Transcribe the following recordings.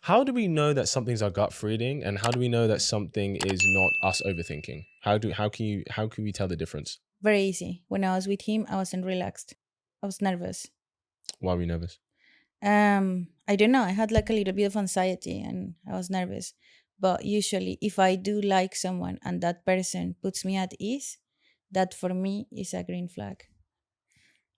How do we know that something's our gut feeling, and how do we know that something is not us overthinking? How can we tell the difference? Very easy. When I was with him, I wasn't relaxed. I was nervous. Why are we nervous? I don't know. I had like a little bit of anxiety and I was nervous. But usually, if I do like someone and that person puts me at ease, that for me is a green flag.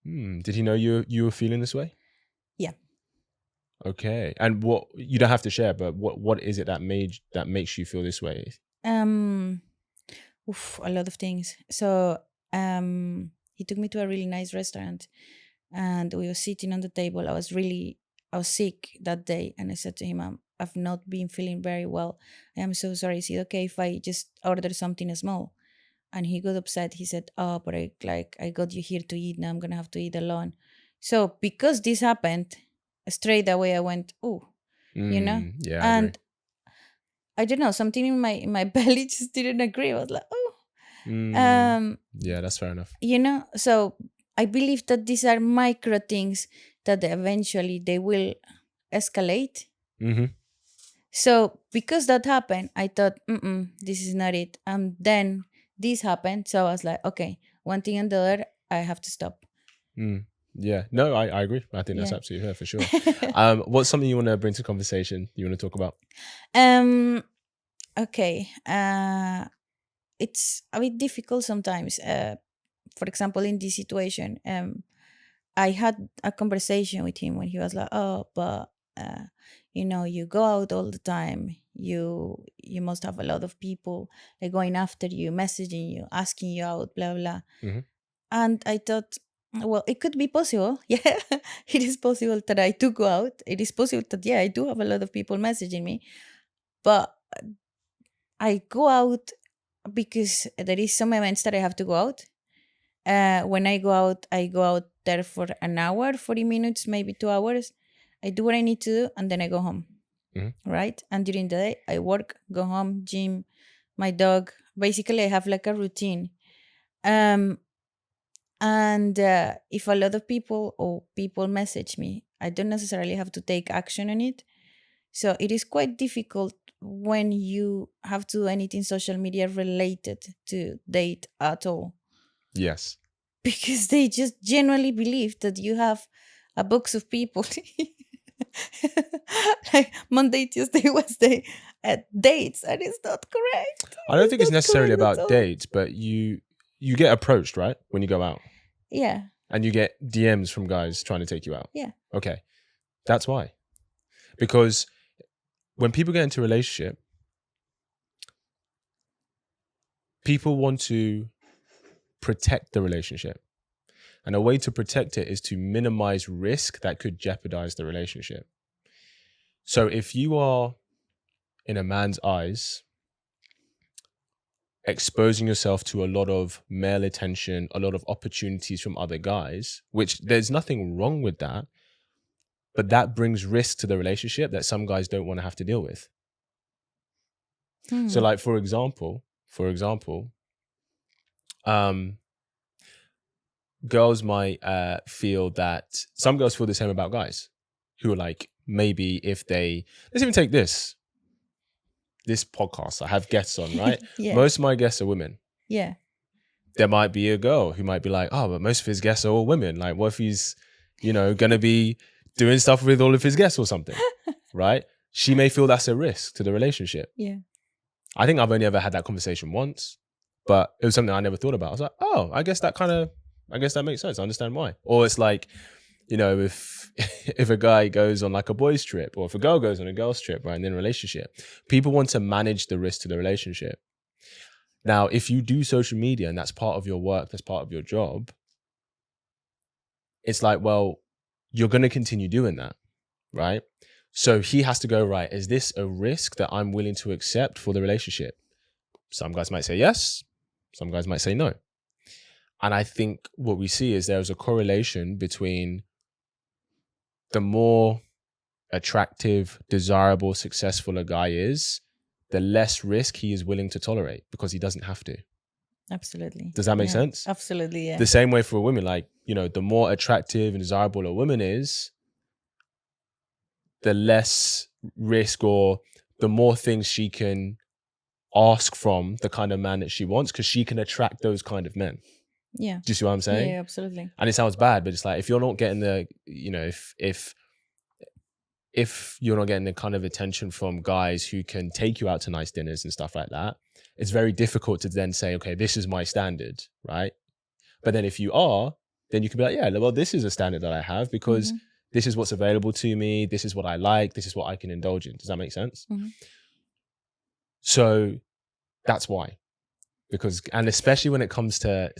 Did he know you were feeling this way? Yeah. Okay. And what, you don't have to share, but what is it that makes you feel this way? Um, a lot of things. So, he took me to a really nice restaurant, and we were sitting on the table. I was sick that day, and I said to him, I've not been feeling very well. I am so sorry. Is it okay if I just order something small?" And he got upset. He said, "Oh, but I got you here to eat. Now I'm gonna have to eat alone." So because this happened, straight away I went, "Oh," you know, Yeah, I agree. and I don't know, something in my belly just didn't agree. I was like, "Oh," Yeah, that's fair enough. So I believe that these are micro things that eventually they will escalate. Mm-hmm. So because that happened, I thought, this is not it. And then this happened. So I was like, okay, one thing and the other, I have to stop. Yeah, no, I agree. I think that's Yeah. absolutely fair for sure. What's something you want to bring to conversation? You want to talk about? um. Okay. It's a bit difficult sometimes. For example, in this situation, I had a conversation with him when he was like, "Oh, but you go out all the time. You must have a lot of people like going after you, messaging you, asking you out, blah blah." Mm-hmm. And I thought, well, it could be possible. Yeah, it is possible that I do go out. It is possible that I do have a lot of people messaging me, but I go out because there is some events that I have to go out. When I go out there for an hour, 40 minutes, maybe 2 hours. I do what I need to do and then I go home. Mm-hmm. Right. And during the day, I work, go home, gym, my dog. Basically, I have like a routine. Um, and if a lot of people message me, I don't necessarily have to take action on it. So it is quite difficult when you have to do anything social media related to date at all Yes. because they just genuinely believe that you have a box of people like Monday, Tuesday, Wednesday at dates, and it's not correct. I don't It's think it's not necessarily correct at about all. dates, but you get approached, right? When you go out Yeah, and you get DMs from guys trying to take you out. yeah. Okay. That's why. Because when people get into a relationship, people want to protect the relationship. And a way to protect it is to minimize risk that could jeopardize the relationship. So if you are, in a man's eyes, exposing yourself to a lot of male attention, a lot of opportunities from other guys, which there's nothing wrong with that, but that brings risk to the relationship that some guys don't want to have to deal with. So Hmm. like, for example, um, girls might feel that some girls feel the same about guys who are like, maybe if they, let's even take this podcast, I have guests on, right? Yeah, Most of my guests are women. yeah, There might be a girl who might be like, oh, but most of his guests are all women. Like, what if he's, going to be doing stuff with all of his guests or something, right? She may feel that's a risk to the relationship. yeah. I think I've only ever had that conversation once, but it was something I never thought about. I was like, oh, I guess that makes sense. I understand why. Or it's like, if if a guy goes on like a boys trip, or if a girl goes on a girls trip, right, and in a relationship, people want to manage the risk to the relationship. Now, if you do social media and that's part of your work, that's part of your job, it's like, well, you're going to continue doing that, right? So he has to go, right, is this a risk that I'm willing to accept for the relationship? Some guys might say yes. Some guys might say no. And I think what we see is there's a correlation between the more attractive, desirable, successful a guy is, the less risk he is willing to tolerate because he doesn't have to. Absolutely. Does that make Yeah, sense? absolutely. Yeah. The same way for women, like, the more attractive and desirable a woman is, the less risk or the more things she can ask from the kind of man that she wants, because she can attract those kind of men. Yeah. Do you see what I'm saying? Yeah, absolutely. And it sounds bad, but it's like, if you're not getting the, if you're not getting the kind of attention from guys who can take you out to nice dinners and stuff like that, it's very difficult to then say, okay, this is my standard, right? But then if you are, then you can be like, yeah, well, this is a standard that I have because this is what's available to me. This is what I like. This is what I can indulge in. Does that make sense? So that's why. Because, and especially when it comes to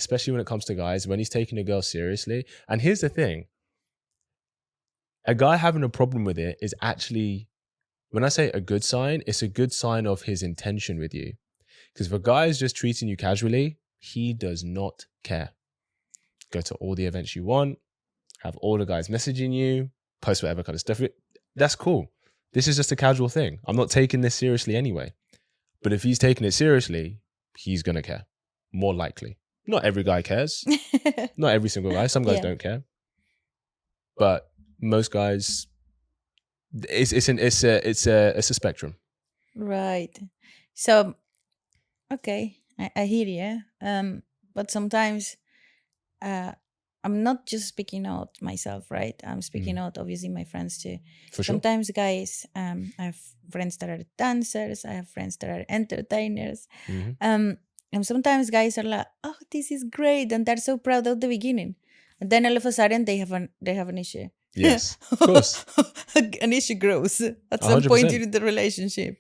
guys, when he's taking a girl seriously. And here's the thing, a guy having a problem with it is actually, when I say a good sign, it's a good sign of his intention with you. Because if a guy is just treating you casually, he does not care. Go to all the events you want, have all the guys messaging you, post whatever kind of stuff. That's cool. This is just a casual thing. I'm not taking this seriously anyway. But if he's taking it seriously, he's going to care. More likely. Not every guy cares. Not every single guy. Some guys don't care. But most guys, it's a spectrum. Right. So, okay, I hear you. But sometimes I'm not just speaking out myself, right? I'm speaking out, obviously, my friends too. For sure. Sometimes guys, I have friends that are dancers. I have friends that are entertainers. And sometimes guys are like, oh, this is great. And they're so proud at the beginning. And then all of a sudden they have an issue. Yes, of course. An issue grows at 100%. some point in the relationship.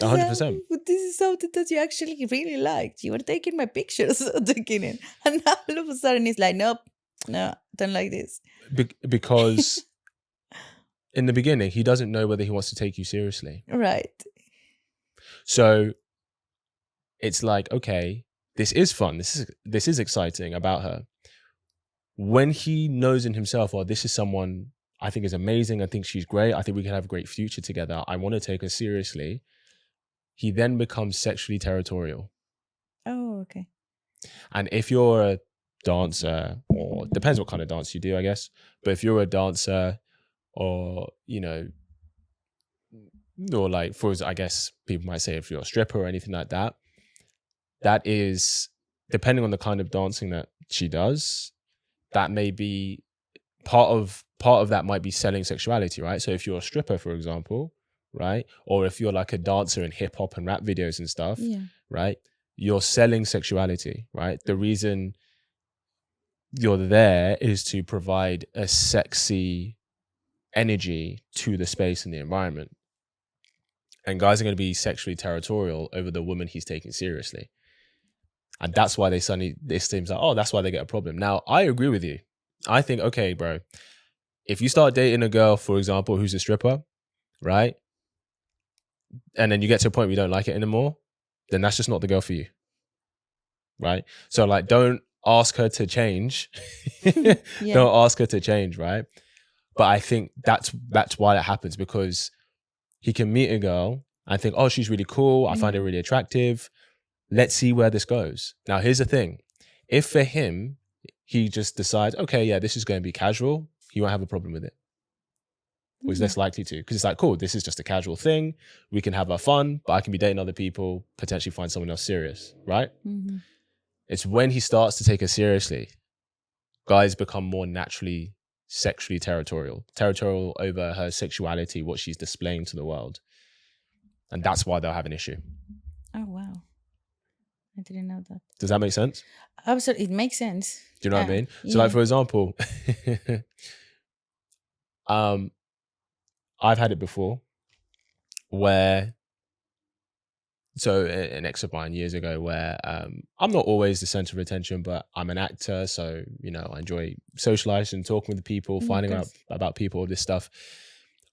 100%. But this is something that you actually really liked. You were taking my pictures at the beginning. And now all of a sudden it's like, nope, no, don't like this. Because in the beginning, he doesn't know whether he wants to take you seriously. Right. So it's like, okay, this is fun. This is exciting about her. When he knows in himself, oh, this is someone I think is amazing. I think she's great. I think we can have a great future together. I want to take her seriously. He then becomes sexually territorial. Oh, okay. And if you're a dancer, or depends what kind of dance you do, I guess. But if you're a dancer, or, or like, I guess people might say if you're a stripper or anything like that, that is, depending on the kind of dancing that she does, that may be part of that might be selling sexuality, right? So if you're a stripper, for example, right? Or if you're like a dancer in hip hop and rap videos and stuff, right? You're selling sexuality, right? The reason you're there is to provide a sexy energy to the space and the environment. And guys are going to be sexually territorial over the woman he's taking seriously. And that's why this seems like, oh, that's why they get a problem. Now, I agree with you. I think, okay, bro, if you start dating a girl, for example, who's a stripper, right? And then you get to a point where you don't like it anymore, then that's just not the girl for you. Right? So like, don't ask her to change. Don't ask her to change, right? But I think that's why that happens, because he can meet a girl and think, oh, she's really cool. I find her really attractive. Let's see where this goes. Now, here's the thing. If for him, he just decides, okay, yeah, this is going to be casual, he won't have a problem with it. Or he's less likely to, because it's like, cool, this is just a casual thing. We can have our fun, but I can be dating other people, potentially find someone else serious, right? It's when he starts to take her seriously, guys become more naturally sexually territorial over her sexuality, what she's displaying to the world. And that's why they'll have an issue. Oh, wow. I didn't know that. Does that make sense? Absolutely. It makes sense. Do you know what I mean? So like, for example, I've had it before where, so an ex of mine years ago where I'm not always the center of attention, but I'm an actor. So, I enjoy socializing, talking with people, finding out about people, all this stuff.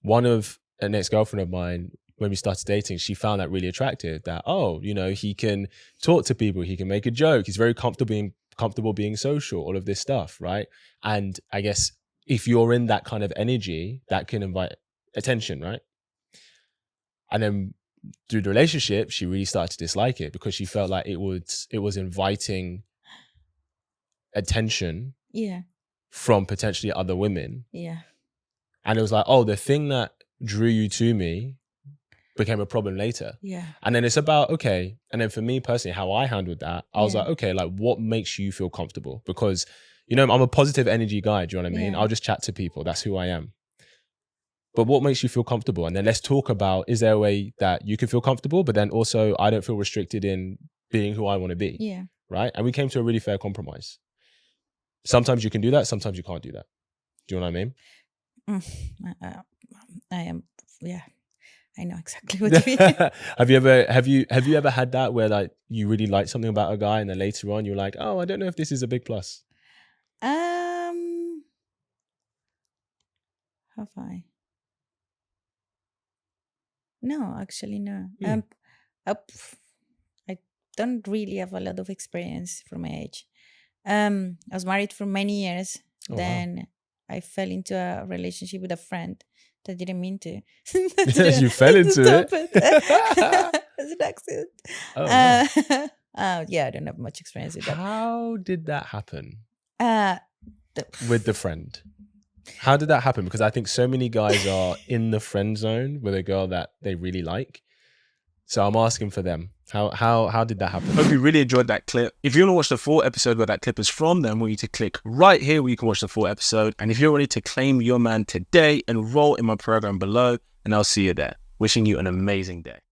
One of an ex-girlfriend of mine, when we started dating, she found that really attractive, that, oh, he can talk to people, he can make a joke, he's very comfortable being social, all of this stuff, right? And I guess if you're in that kind of energy, that can invite attention, right? And then through the relationship, she really started to dislike it because she felt like it was inviting attention from potentially other women. Yeah. And it was like, oh, the thing that drew you to me became a problem later. Yeah. And then it's about, okay. And then for me personally, how I handled that, I was Yeah. like, okay, like what makes you feel comfortable? Because, you know, I'm a positive energy guy. Do you know what I mean? Yeah. I'll just chat to people. That's who I am. But what makes you feel comfortable? And then let's talk about, is there a way that you can feel comfortable, but then also I don't feel restricted in being who I want to be? Yeah. Right? And we came to a really fair compromise. Sometimes you can do that. Sometimes you can't do that. Do you know what I mean? I am, yeah, I know exactly what you mean. Have you ever had that where like you really liked something about a guy and then later on you're like, oh, I don't know if this is a big plus? Have I? No, actually, no. I don't really have a lot of experience for my age. I was married for many years. Oh, Then I fell into a relationship with a friend that I didn't mean to. You fell into it. As an accident. Oh, wow. Yeah, I don't have much experience with that. How did that happen The- with the friend? How did that happen? Because I think so many guys are in the friend zone with a girl that they really like. So I'm asking for them. How did that happen? Hope you really enjoyed that clip. If you want to watch the full episode where that clip is from, then I want you to click right here where you can watch the full episode. And if you're ready to claim your man today, enroll in my program below, and I'll see you there. Wishing you an amazing day.